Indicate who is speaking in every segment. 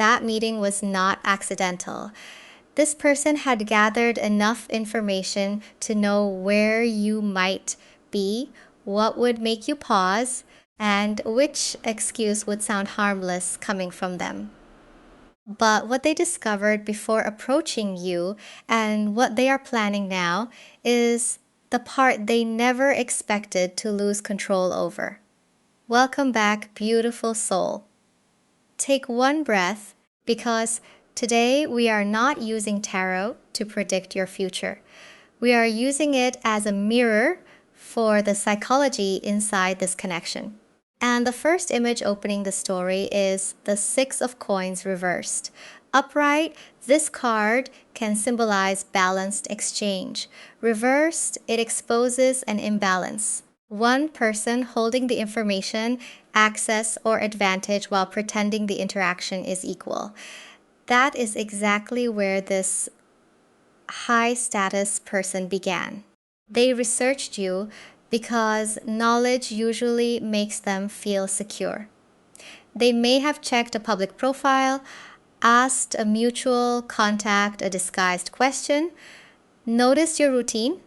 Speaker 1: that meeting was not accidental. This person had gathered enough information to know where you might be, what would make you pause, and which excuse would sound harmless coming from them. But what they discovered before approaching you and what they are planning now is the part they never expected to lose control over. Welcome back, beautiful soul. Take one breath because today we are not using tarot to predict your future. We are using it as a mirror for the psychology inside this connection. And the first image opening the story is the Six of Coins reversed. Upright, this card can symbolize balanced exchange. Reversed, it exposes an imbalance. One person holding the information, access, or advantage while pretending the interaction is equal. That is exactly where this high status person began. They researched you because knowledge usually makes them feel secure. They may have checked a public profile, asked a mutual contact a disguised question, noticed your routine,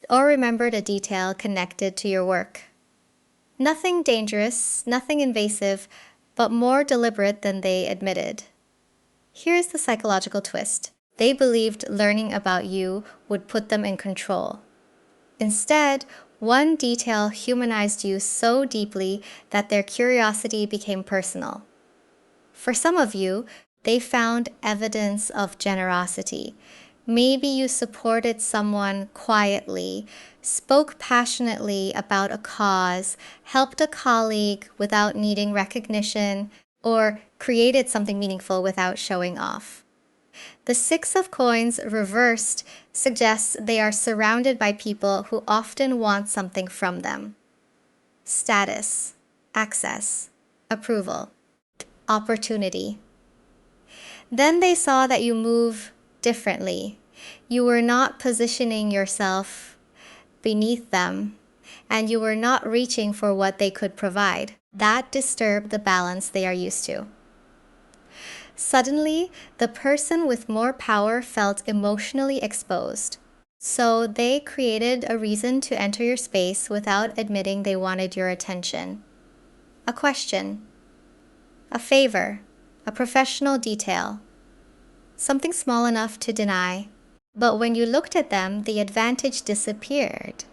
Speaker 1: or remembered a detail connected to your work. Nothing dangerous, nothing invasive, but more deliberate than they admitted. Here's the psychological twist. They believed learning about you would put them in control. Instead, one detail humanized you so deeply that their curiosity became personal. For some of you, they found evidence of generosity. Maybe you supported someone quietly, spoke passionately about a cause, helped a colleague without needing recognition, or created something meaningful without showing off. The Six of Coins reversed suggests they are surrounded by people who often want something from them. Status, access, approval, opportunity. Then they saw that you move differently. You were not positioning yourself beneath them, and you were not reaching for what they could provide. That disturbed the balance they are used to. Suddenly, the person with more power felt emotionally exposed. So they created a reason to enter your space without admitting they wanted your attention. A question, a favor, a professional detail, something small enough to deny. But when you looked at them, the advantage disappeared.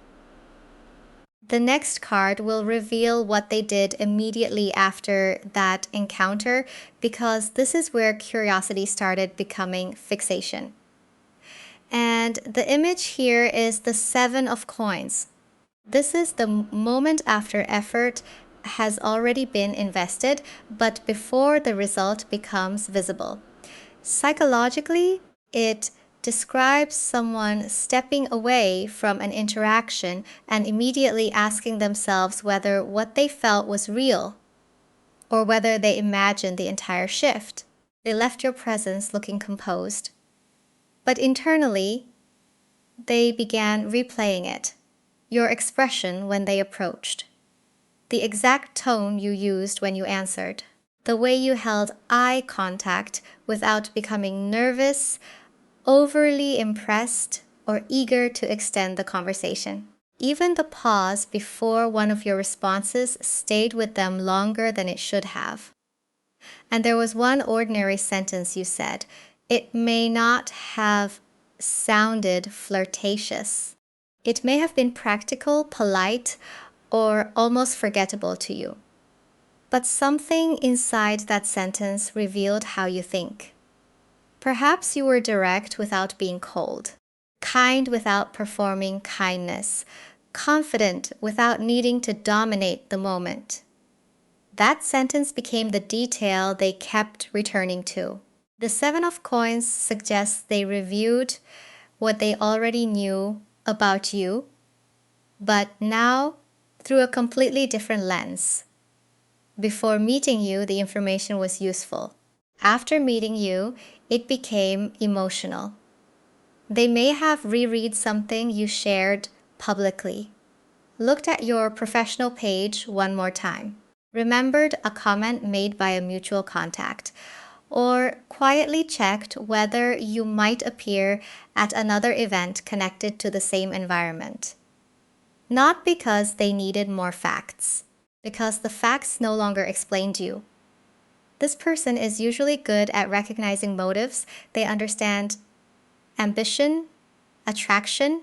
Speaker 1: The next card will reveal what they did immediately after that encounter, because this is where curiosity started becoming fixation. And the image here is the Seven of Coins. This is the moment after effort has already been invested, but before the result becomes visible. Psychologically, it describes someone stepping away from an interaction and immediately asking themselves whether what they felt was real or whether they imagined the entire shift. They left your presence looking composed, but internally, they began replaying it. Your expression when they approached, the exact tone you used when you answered, the way you held eye contact without becoming nervous, overly impressed, or eager to extend the conversation. Even the pause before one of your responses stayed with them longer than it should have. And there was one ordinary sentence you said. It may not have sounded flirtatious. It may have been practical, polite, or almost forgettable to you. But something inside that sentence revealed how you think. Perhaps you were direct without being cold, kind without performing kindness, confident without needing to dominate the moment. That sentence became the detail they kept returning to. The Seven of Coins suggests they reviewed what they already knew about you, but now through a completely different lens. Before meeting you, the information was useful. After meeting you, it became emotional. They may have reread something you shared publicly, looked at your professional page one more time, remembered a comment made by a mutual contact, or quietly checked whether you might appear at another event connected to the same environment. Not because they needed more facts, because the facts no longer explained you. This person is usually good at recognizing motives. They understand ambition, attraction,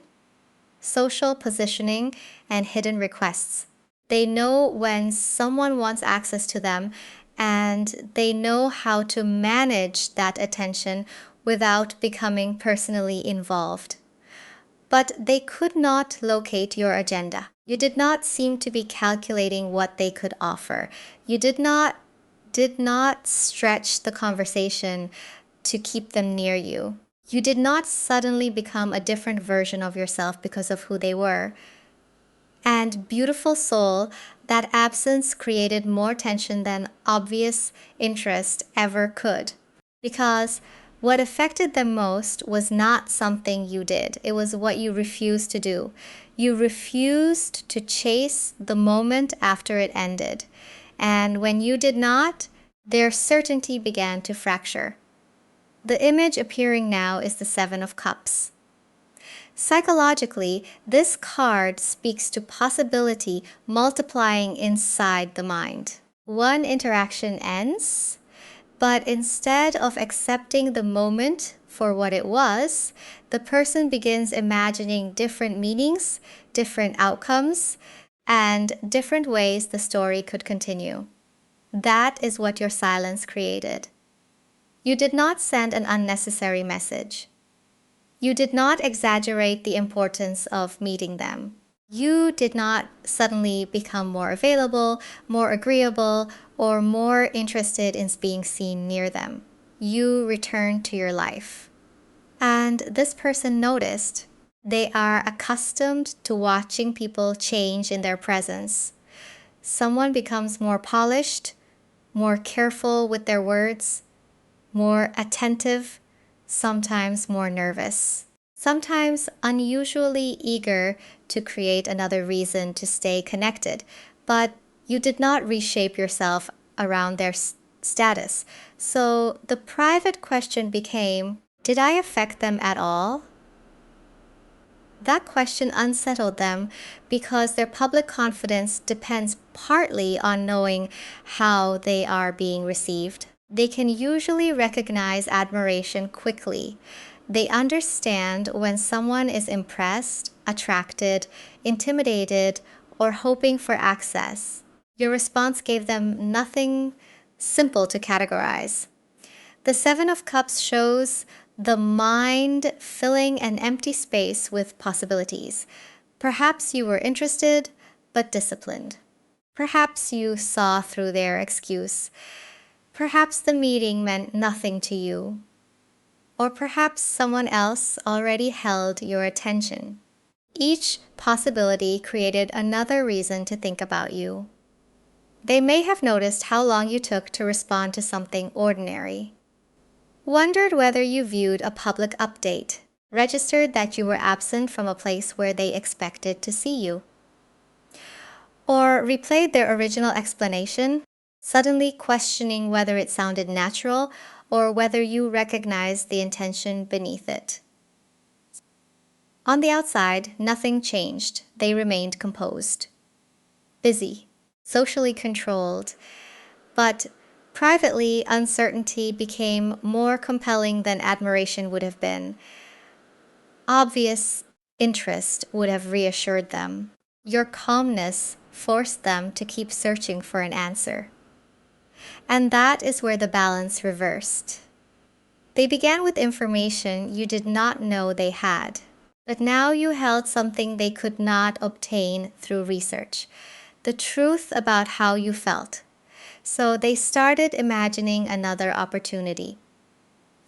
Speaker 1: social positioning, and hidden requests. They know when someone wants access to them, and they know how to manage that attention without becoming personally involved. But they could not locate your agenda. You did not seem to be calculating what they could offer. You did not stretch the conversation to keep them near you. You did not suddenly become a different version of yourself because of who they were. And beautiful soul, that absence created more tension than obvious interest ever could. Because what affected them most was not something you did, it was what you refused to do. You refused to chase the moment after it ended. And when you did not, their certainty began to fracture. The image appearing now is the Seven of Cups. Psychologically, this card speaks to possibility multiplying inside the mind. One interaction ends, but instead of accepting the moment for what it was, the person begins imagining different meanings, different outcomes, and different ways the story could continue. That is what your silence created. You did not send an unnecessary message. You did not exaggerate the importance of meeting them. You did not suddenly become more available, more agreeable, or more interested in being seen near them. You returned to your life. And this person noticed. They are accustomed to watching people change in their presence. Someone becomes more polished, more careful with their words, more attentive, sometimes more nervous, sometimes unusually eager to create another reason to stay connected. But you did not reshape yourself around their status. So the private question became, did I affect them at all? That question unsettled them because their public confidence depends partly on knowing how they are being received. They can usually recognize admiration quickly. They understand when someone is impressed, attracted, intimidated, or hoping for access. Your response gave them nothing simple to categorize. The Seven of Cups shows the mind filling an empty space with possibilities. Perhaps you were interested, but disciplined. Perhaps you saw through their excuse. Perhaps the meeting meant nothing to you. Or perhaps someone else already held your attention. Each possibility created another reason to think about you. They may have noticed how long you took to respond to something ordinary. Wondered whether you viewed a public update, registered that you were absent from a place where they expected to see you, or replayed their original explanation, suddenly questioning whether it sounded natural or whether you recognized the intention beneath it. On the outside, nothing changed. They remained composed, busy, socially controlled, but privately, uncertainty became more compelling than admiration would have been. Obvious interest would have reassured them. Your calmness forced them to keep searching for an answer. And that is where the balance reversed. They began with information you did not know they had, but now you held something they could not obtain through research, the truth about how you felt. So they started imagining another opportunity,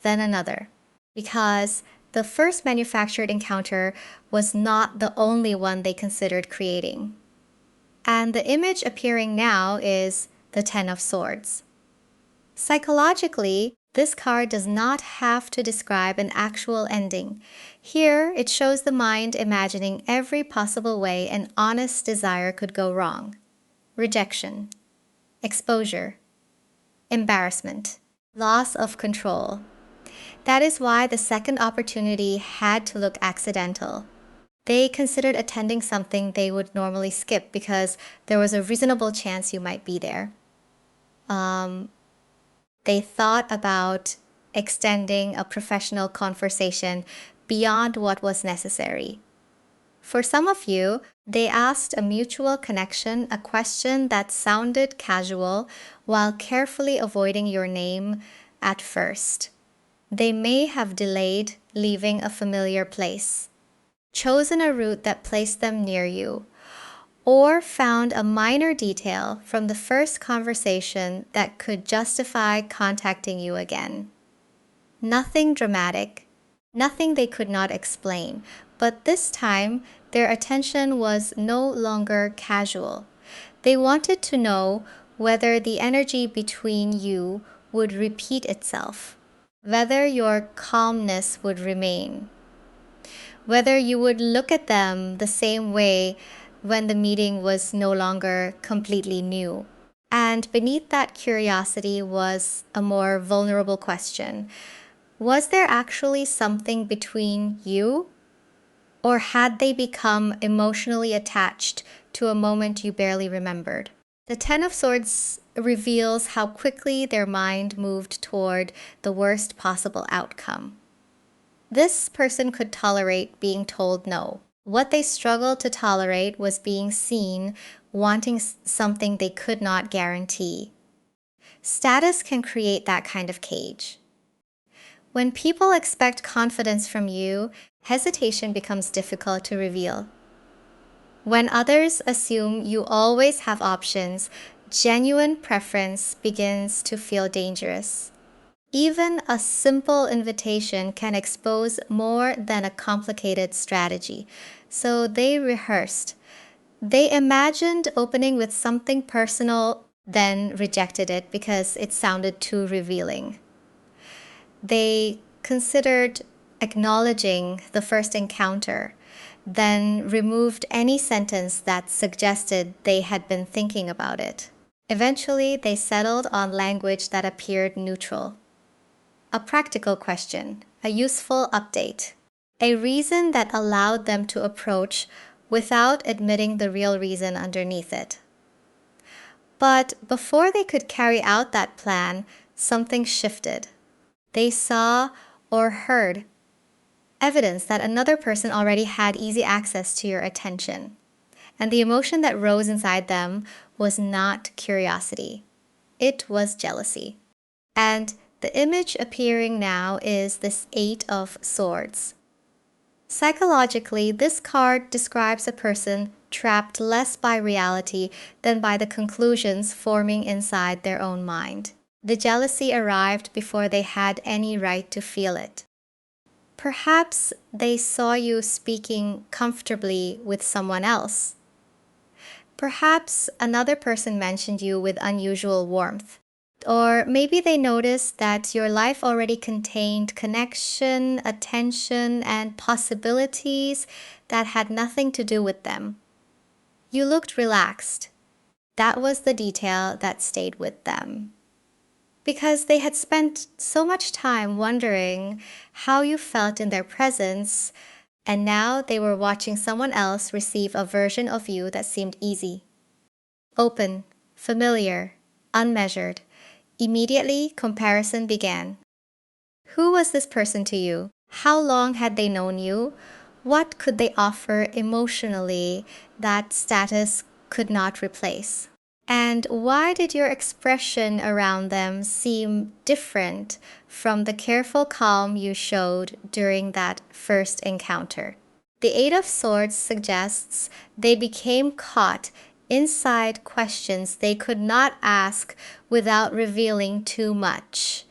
Speaker 1: then another, because the first manufactured encounter was not the only one they considered creating. And the image appearing now is the Ten of Swords. Psychologically, this card does not have to describe an actual ending. Here, it shows the mind imagining every possible way an honest desire could go wrong. Rejection, exposure, embarrassment, Loss of control. That is why the second opportunity had to look accidental. They considered attending something they would normally skip because there was a reasonable chance you might be there. They thought about extending a professional conversation beyond what was necessary. For some of you, they asked a mutual connection, a question that sounded casual while carefully avoiding your name at first. They may have delayed leaving a familiar place, chosen a route that placed them near you, or found a minor detail from the first conversation that could justify contacting you again. Nothing dramatic, nothing they could not explain, but this time their attention was no longer casual. They wanted to know whether the energy between you would repeat itself, whether your calmness would remain, whether you would look at them the same way when the meeting was no longer completely new. And beneath that curiosity was a more vulnerable question. Was there actually something between you? Or had they become emotionally attached to a moment you barely remembered? The Ten of Swords reveals how quickly their mind moved toward the worst possible outcome. This person could tolerate being told no. What they struggled to tolerate was being seen wanting something they could not guarantee. Status can create that kind of cage. When people expect confidence from you, hesitation becomes difficult to reveal. When others assume you always have options, genuine preference begins to feel dangerous. Even a simple invitation can expose more than a complicated strategy. So they rehearsed. They imagined opening with something personal, then rejected it because it sounded too revealing. They considered acknowledging the first encounter, then removed any sentence that suggested they had been thinking about it. Eventually, they settled on language that appeared neutral. A practical question, a useful update, a reason that allowed them to approach without admitting the real reason underneath it. But before they could carry out that plan, something shifted. They saw or heard evidence that another person already had easy access to your attention. And the emotion that rose inside them was not curiosity. It was jealousy. And the image appearing now is this Eight of Swords. Psychologically, this card describes a person trapped less by reality than by the conclusions forming inside their own mind. The jealousy arrived before they had any right to feel it. Perhaps they saw you speaking comfortably with someone else. Perhaps another person mentioned you with unusual warmth. Or maybe they noticed that your life already contained connection, attention, and possibilities that had nothing to do with them. You looked relaxed. That was the detail that stayed with them. Because they had spent so much time wondering how you felt in their presence, and now they were watching someone else receive a version of you that seemed easy. Open, familiar, unmeasured. Immediately, comparison began. Who was this person to you? How long had they known you? What could they offer emotionally that status could not replace? And why did your expression around them seem different from the careful calm you showed during that first encounter? The Eight of Swords suggests they became caught inside questions they could not ask without revealing too much.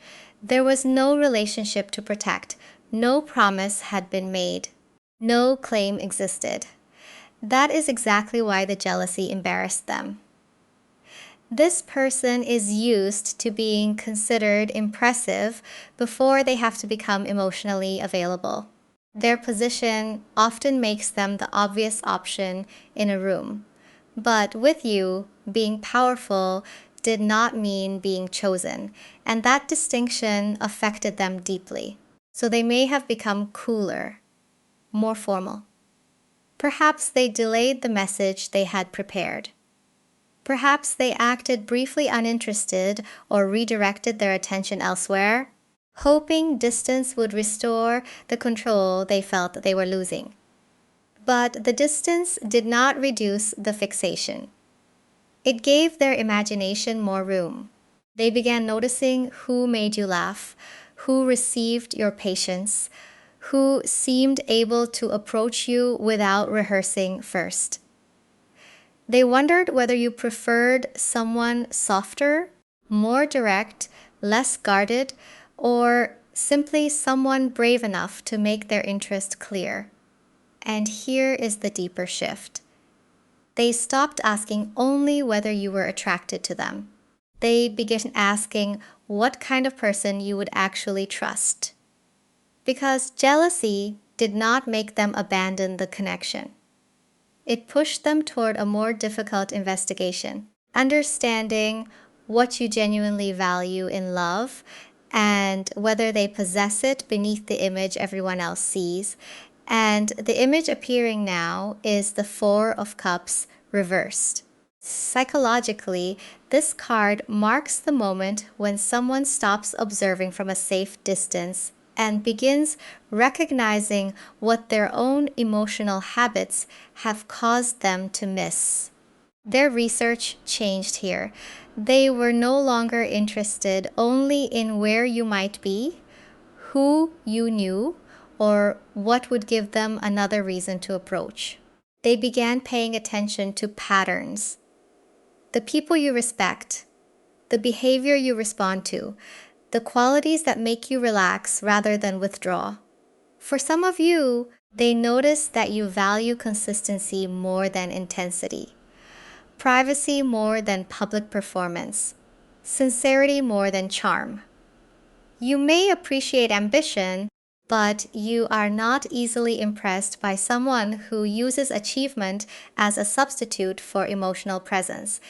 Speaker 1: There was no relationship to protect. No promise had been made. No claim existed. That is exactly why the jealousy embarrassed them. This person is used to being considered impressive before they have to become emotionally available. Their position often makes them the obvious option in a room. But with you being powerful, did not mean being chosen, and that distinction affected them deeply. So they may have become cooler, more formal. Perhaps they delayed the message they had prepared. Perhaps they acted briefly uninterested or redirected their attention elsewhere, hoping distance would restore the control they felt that they were losing. But the distance did not reduce the fixation. It gave their imagination more room. They began noticing who made you laugh, who received your patience, who seemed able to approach you without rehearsing first. They wondered whether you preferred someone softer, more direct, less guarded, or simply someone brave enough to make their interest clear. And here is the deeper shift. They stopped asking only whether you were attracted to them. They began asking what kind of person you would actually trust. Because jealousy did not make them abandon the connection. It pushed them toward a more difficult investigation, understanding what you genuinely value in love and whether they possess it beneath the image everyone else sees. And the image appearing now is the Four of Cups reversed. Psychologically, this card marks the moment when someone stops observing from a safe distance and begins recognizing what their own emotional habits have caused them to miss. Their research changed here. They were no longer interested only in where you might be, who you knew, or what would give them another reason to approach. They began paying attention to patterns. The people you respect, the behavior you respond to, the qualities that make you relax rather than withdraw. For some of you, they notice that you value consistency more than intensity, privacy more than public performance, sincerity more than charm. You may appreciate ambition, but you are not easily impressed by someone who uses achievement as a substitute for emotional presence.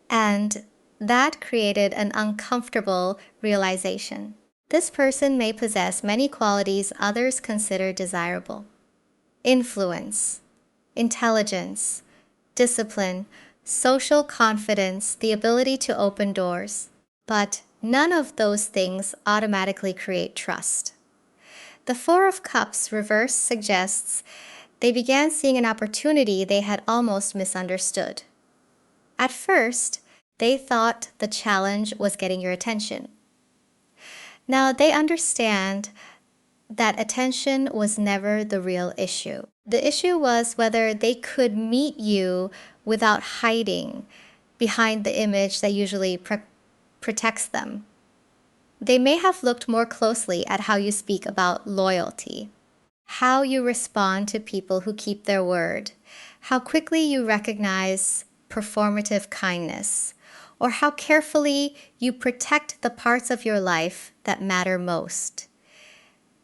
Speaker 1: And that created an uncomfortable realization. This person may possess many qualities others consider desirable: influence, intelligence, discipline, social confidence, the ability to open doors. But none of those things automatically create trust. The Four of Cups reverse suggests they began seeing an opportunity they had almost misunderstood. At first, they thought the challenge was getting your attention. Now they understand that attention was never the real issue. The issue was whether they could meet you without hiding behind the image that usually protects them. They may have looked more closely at how you speak about loyalty, how you respond to people who keep their word, how quickly you recognize performative kindness, or how carefully you protect the parts of your life that matter most.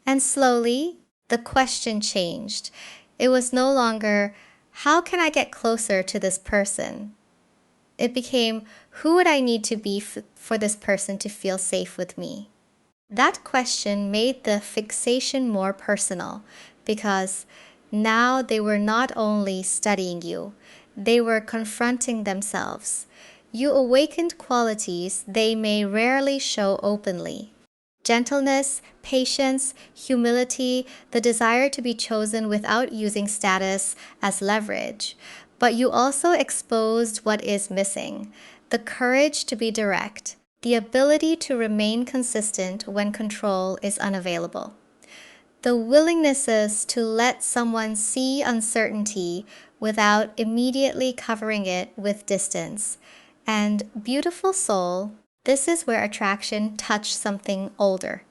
Speaker 1: And slowly, the question changed. It was no longer, how can I get closer to this person? It became, who would I need to be for this person to feel safe with me? That question made the fixation more personal because now they were not only studying you, they were confronting themselves. You awakened qualities they may rarely show openly: gentleness, patience, humility, the desire to be chosen without using status as leverage. But you also exposed what is missing: the courage to be direct, the ability to remain consistent when control is unavailable, the willingness to let someone see uncertainty without immediately covering it with distance. And beautiful soul, this is where attraction touched something older.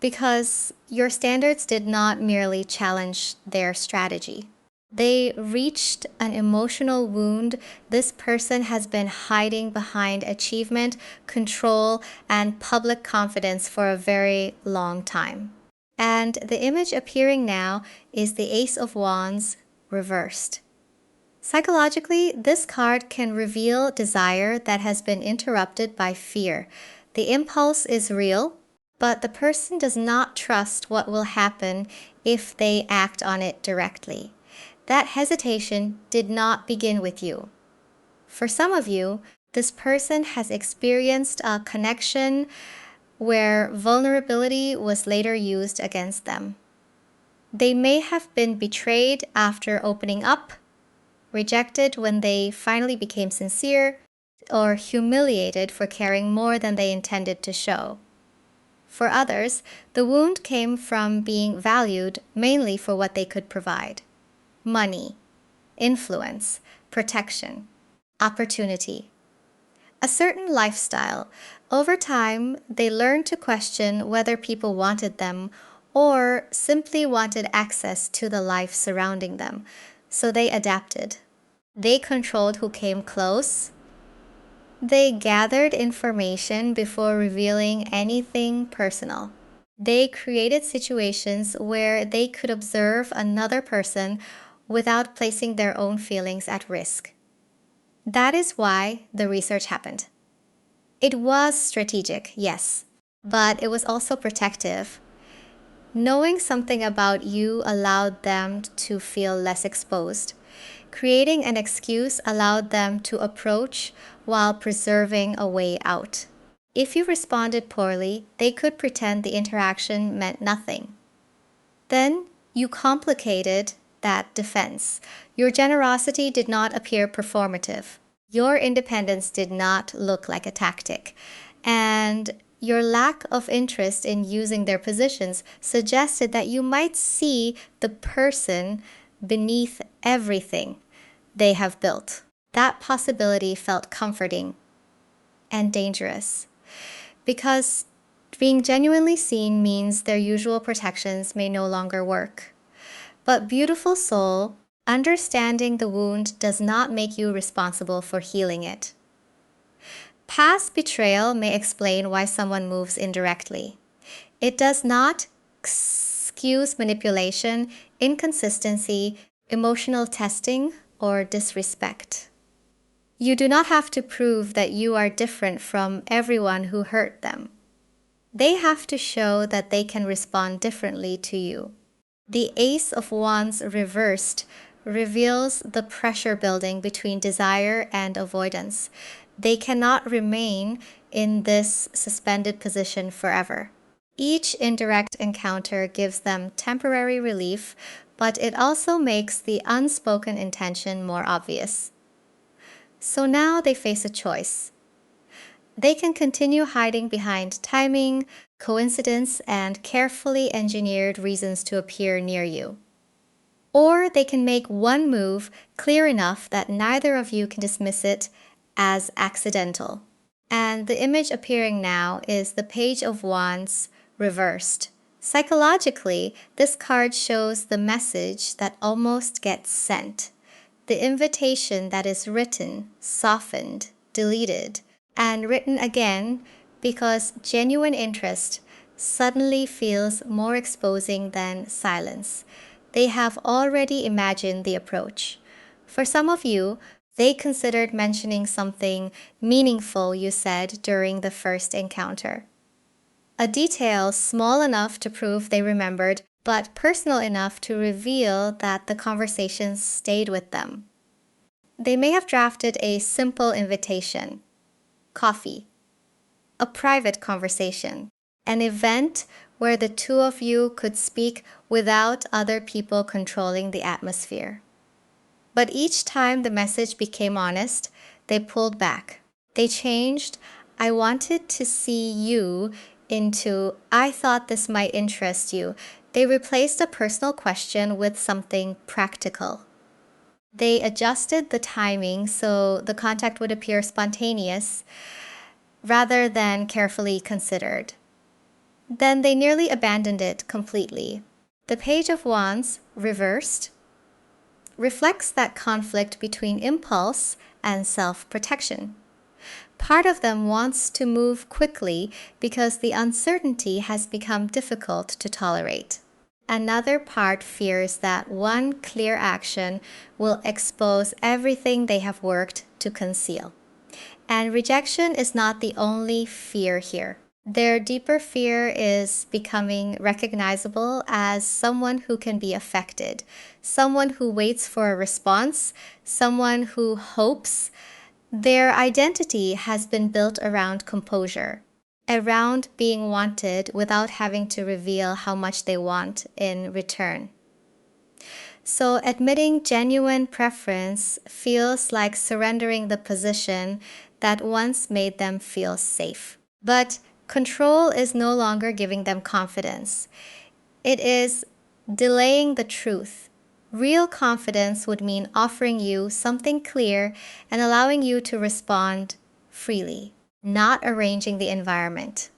Speaker 1: Because your standards did not merely challenge their strategy. They reached an emotional wound this person has been hiding behind achievement, control, and public confidence for a very long time. And the image appearing now is the Ace of Wands reversed. Psychologically, this card can reveal desire that has been interrupted by fear. The impulse is real, but the person does not trust what will happen if they act on it directly. That hesitation did not begin with you. For some of you, this person has experienced a connection where vulnerability was later used against them. They may have been betrayed after opening up, rejected when they finally became sincere, or humiliated for caring more than they intended to show. For others, the wound came from being valued mainly for what they could provide: money, influence, protection, opportunity, a certain lifestyle. Over time, they learned to question whether people wanted them or simply wanted access to the life surrounding them, so they adapted. They controlled who came close. They gathered information before revealing anything personal. They created situations where they could observe another person without placing their own feelings at risk. That is why the research happened. It was strategic, yes, but it was also protective. Knowing something about you allowed them to feel less exposed. Creating an excuse allowed them to approach while preserving a way out. If you responded poorly, they could pretend the interaction meant nothing. Then you complicated that defense. Your generosity did not appear performative. Your independence did not look like a tactic. And your lack of interest in using their positions suggested that you might see the person beneath everything they have built. That possibility felt comforting and dangerous, because being genuinely seen means their usual protections may no longer work. But beautiful soul, understanding the wound does not make you responsible for healing it. Past betrayal may explain why someone moves indirectly. It does not excuse manipulation, inconsistency, emotional testing, or disrespect. You do not have to prove that you are different from everyone who hurt them. They have to show that they can respond differently to you. The Ace of Wands reversed reveals the pressure building between desire and avoidance. They cannot remain in this suspended position forever. Each indirect encounter gives them temporary relief, but it also makes the unspoken intention more obvious. So now they face a choice. They can continue hiding behind timing, coincidence, and carefully engineered reasons to appear near you. Or they can make one move clear enough that neither of you can dismiss it as accidental. And the image appearing now is the Page of Wands reversed. Psychologically, this card shows the message that almost gets sent. The invitation that is written, softened, deleted, and written again because genuine interest suddenly feels more exposing than silence. They have already imagined the approach. For some of you, they considered mentioning something meaningful you said during the first encounter. A detail small enough to prove they remembered, but personal enough to reveal that the conversation stayed with them. They may have drafted a simple invitation: coffee, a private conversation, an event where the two of you could speak without other people controlling the atmosphere. But each time the message became honest, they pulled back. They changed "I wanted to see you" into "I thought this might interest you." They replaced a personal question with something practical. They adjusted the timing so the contact would appear spontaneous rather than carefully considered. Then they nearly abandoned it completely. The Page of Wands, reversed, reflects that conflict between impulse and self-protection. Part of them wants to move quickly because the uncertainty has become difficult to tolerate. Another part fears that one clear action will expose everything they have worked to conceal. And rejection is not the only fear here. Their deeper fear is becoming recognizable as someone who can be affected, someone who waits for a response, someone who hopes. Their identity has been built around composure, around being wanted without having to reveal how much they want in return. So, admitting genuine preference feels like surrendering the position that once made them feel safe. But control is no longer giving them confidence, it is delaying the truth. Real confidence would mean offering you something clear and allowing you to respond freely, not arranging the environment,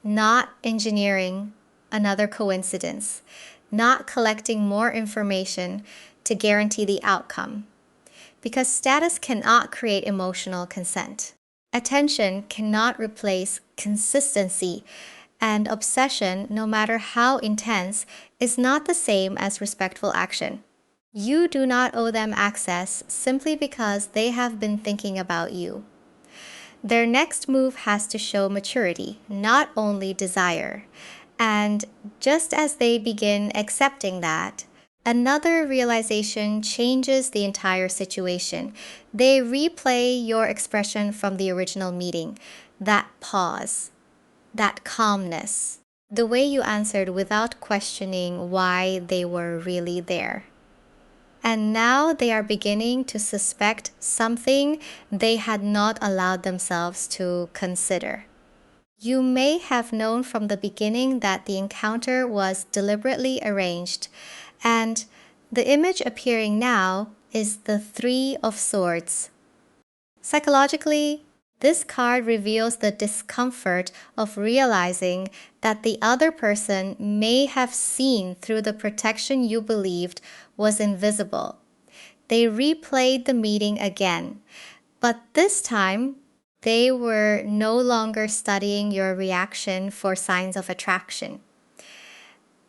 Speaker 1: not engineering another coincidence, not collecting more information to guarantee the outcome. Because status cannot create emotional consent. Attention cannot replace consistency, and obsession, no matter how intense, is not the same as respectful action. You do not owe them access simply because they have been thinking about you. Their next move has to show maturity, not only desire. And just as they begin accepting that, another realization changes the entire situation. They replay your expression from the original meeting, that pause, that calmness, the way you answered without questioning why they were really there. And now they are beginning to suspect something they had not allowed themselves to consider. You may have known from the beginning that the encounter was deliberately arranged, and the image appearing now is the Three of Swords. Psychologically, this card reveals the discomfort of realizing that the other person may have seen through the protection you believed was invisible. They replayed the meeting again, but this time they were no longer studying your reaction for signs of attraction.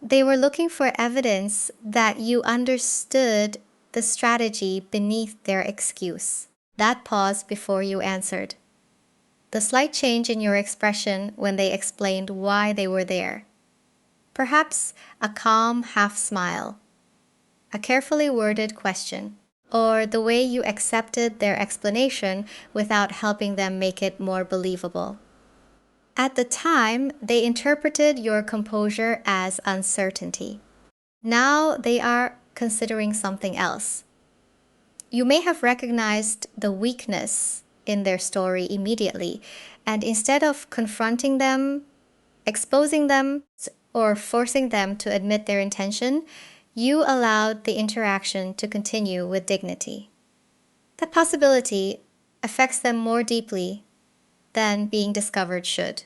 Speaker 1: They were looking for evidence that you understood the strategy beneath their excuse. That pause before you answered. The slight change in your expression when they explained why they were there. Perhaps a calm half smile, a carefully worded question, or the way you accepted their explanation without helping them make it more believable. At the time, they interpreted your composure as uncertainty. Now they are considering something else. You may have recognized the weakness in their story immediately, and instead of confronting them, exposing them, or forcing them to admit their intention, you allowed the interaction to continue with dignity. That possibility affects them more deeply than being discovered should,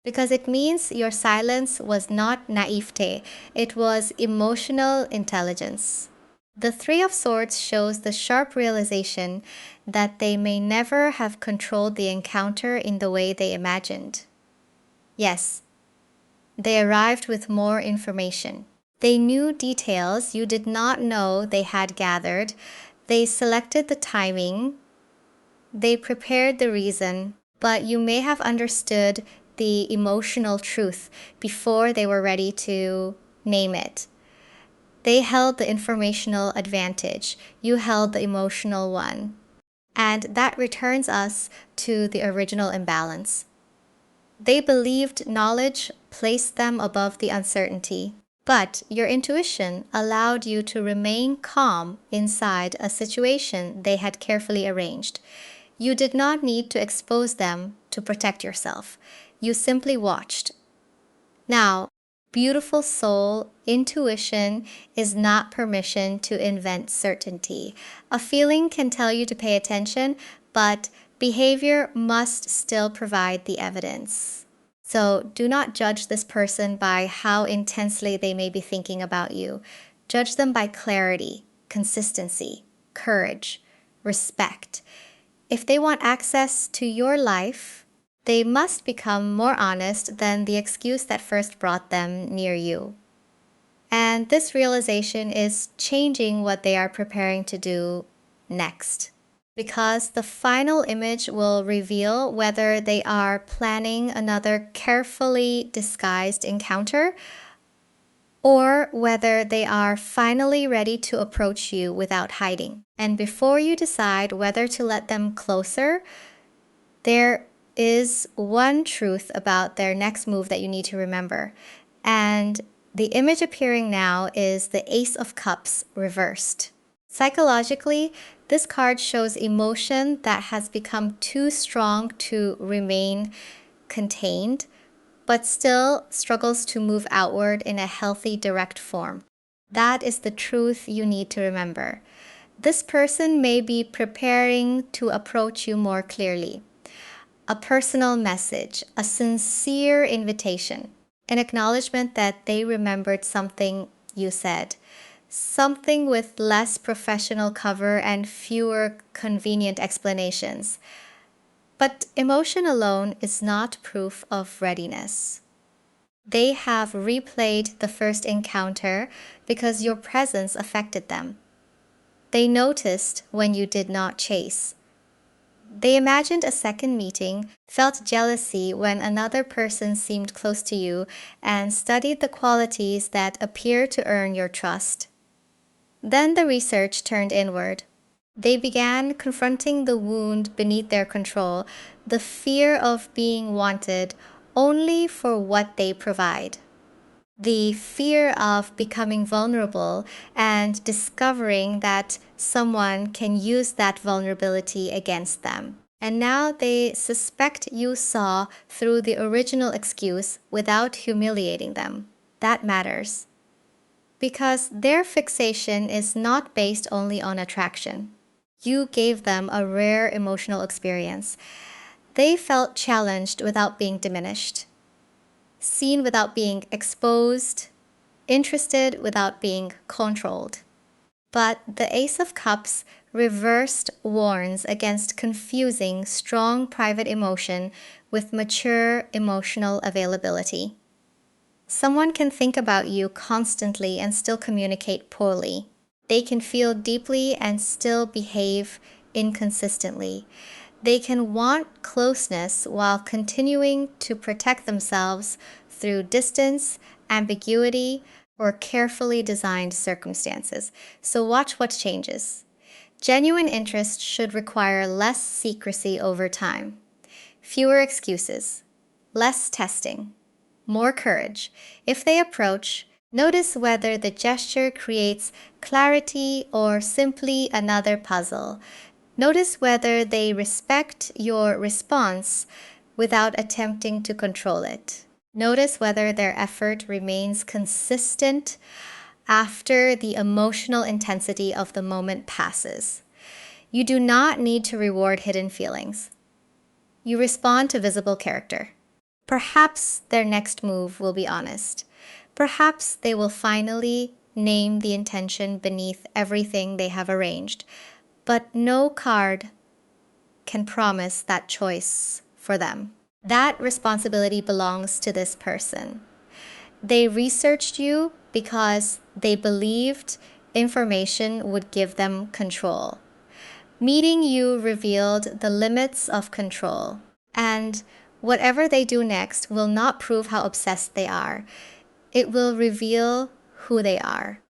Speaker 1: because it means your silence was not naivete, it was emotional intelligence. The Three of Swords shows the sharp realization that they may never have controlled the encounter in the way they imagined. Yes, they arrived with more information. They knew details you did not know they had gathered. They selected the timing. They prepared the reason, but you may have understood the emotional truth before they were ready to name it. They held the informational advantage. You held the emotional one. And that returns us to the original imbalance. They believed knowledge placed them above the uncertainty, but your intuition allowed you to remain calm inside a situation they had carefully arranged. You did not need to expose them to protect yourself. You simply watched. Now, beautiful soul, intuition is not permission to invent certainty. A feeling can tell you to pay attention, but behavior must still provide the evidence. So do not judge this person by how intensely they may be thinking about you. Judge them by clarity, consistency, courage, respect. If they want access to your life, they must become more honest than the excuse that first brought them near you. And this realization is changing what they are preparing to do next. Because the final image will reveal whether they are planning another carefully disguised encounter or whether they are finally ready to approach you without hiding. And before you decide whether to let them closer, there is one truth about their next move that you need to remember. And the image appearing now is the Ace of Cups reversed. Psychologically, this card shows emotion that has become too strong to remain contained, but still struggles to move outward in a healthy, direct form. That is the truth you need to remember. This person may be preparing to approach you more clearly. A personal message, a sincere invitation, an acknowledgement that they remembered something you said, something with less professional cover and fewer convenient explanations. But emotion alone is not proof of readiness. They have replayed the first encounter because your presence affected them. They noticed when you did not chase. They imagined a second meeting, felt jealousy when another person seemed close to you, and studied the qualities that appear to earn your trust. Then the research turned inward. They began confronting the wound beneath their control, the fear of being wanted only for what they provide. The fear of becoming vulnerable and discovering that someone can use that vulnerability against them. And now they suspect you saw through the original excuse without humiliating them. That matters. Because their fixation is not based only on attraction. You gave them a rare emotional experience. They felt challenged without being diminished, seen without being exposed, interested without being controlled. But the Ace of Cups reversed warns against confusing strong private emotion with mature emotional availability. Someone can think about you constantly and still communicate poorly. They can feel deeply and still behave inconsistently. They can want closeness while continuing to protect themselves through distance, ambiguity, or carefully designed circumstances. So watch what changes. Genuine interest should require less secrecy over time, fewer excuses, less testing, more courage. If they approach, notice whether the gesture creates clarity or simply another puzzle. Notice whether they respect your response without attempting to control it. Notice whether their effort remains consistent after the emotional intensity of the moment passes. You do not need to reward hidden feelings. You respond to visible character. Perhaps their next move will be honest. Perhaps they will finally name the intention beneath everything they have arranged. But no card can promise that choice for them. That responsibility belongs to this person. They researched you because they believed information would give them control. Meeting you revealed the limits of control, and whatever they do next will not prove how obsessed they are. It will reveal who they are.